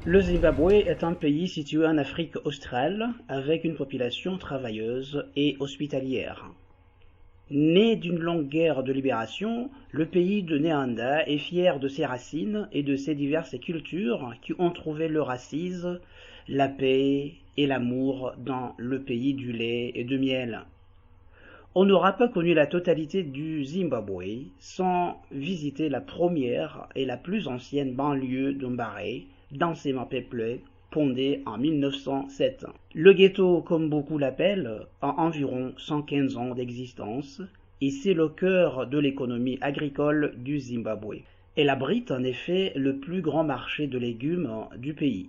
Le Zimbabwe est un pays situé en Afrique australe avec une population travailleuse et hospitalière. Né d'une longue guerre de libération, le pays de Néanda est fier de ses racines et de ses diverses cultures qui ont trouvé leur assise, la paix et l'amour dans le pays du lait et du miel. On n'aura pas connu la totalité du Zimbabwe sans visiter la première et la plus ancienne banlieue d'Mbare, densément peuplée, fondée en 1907. Le ghetto, comme beaucoup l'appellent, a environ 115 ans d'existence et c'est le cœur de l'économie agricole du Zimbabwe. Elle abrite en effet le plus grand marché de légumes du pays.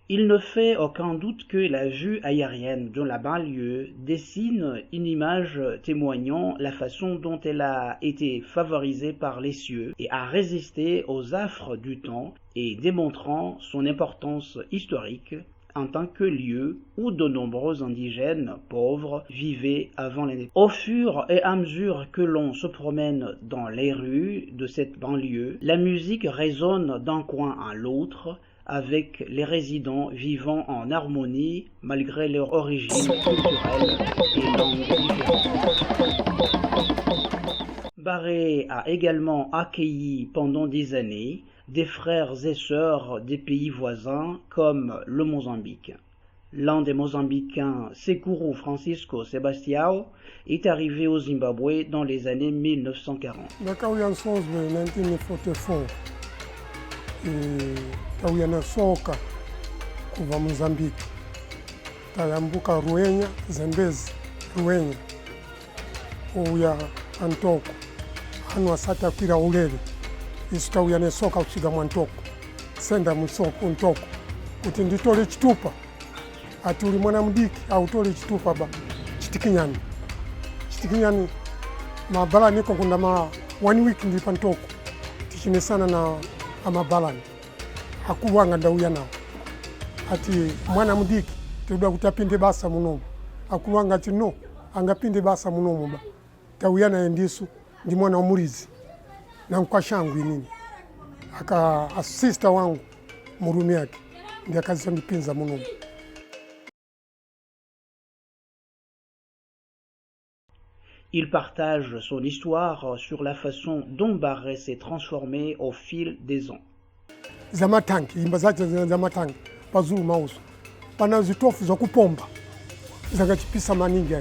Il ne fait aucun doute que la vue aérienne de la banlieue dessine une image témoignant la façon dont elle a été favorisée par les cieux et a résisté aux affres du temps et démontrant son importance historique en tant que lieu où de nombreux indigènes pauvres vivaient avant l'indépendance. Au fur et à mesure que l'on se promène dans les rues de cette banlieue, la musique résonne d'un coin à l'autre, avec les résidents vivant en harmonie malgré leur origine culturelle et langue différente. Barré a également accueilli pendant des années des frères et sœurs des pays voisins comme le Mozambique. L'un des Mozambicains, Sekuru Francisco Sebastião, est arrivé au Zimbabwe dans les années 1940. Tauya na soka kuva Mozambique, tayambuka Ruenya, Zambezi, Ruenya, uya Antoko, hanu asata kwira ulele, isu tauya na soka kushiga Mwantoko, senda musoko Ntoko, kuti nditole chitupa, ati uli mwana mdiki, au tole chitupa ba, chitikinyani, mabala niko kunda 1 week ndipa Ntoko, tichine sana na amabalani akuwanga ndauya nawo ati mwana mudiki tuda kutapinde basa munomu akuwanga ati no angapinde basa munomu ba tauya na ndisu ndi mwana wa murizi na mkwashangu inini aka assista wangu murumi yake ndi akazisa ndipinza munomu. Il partage son histoire sur la façon dont Barré s'est transformé au fil des ans. Zamatanki, imba zache zamatanki, pazulu mauso. Pana zitofu za kupomba, zakachipisa maningi.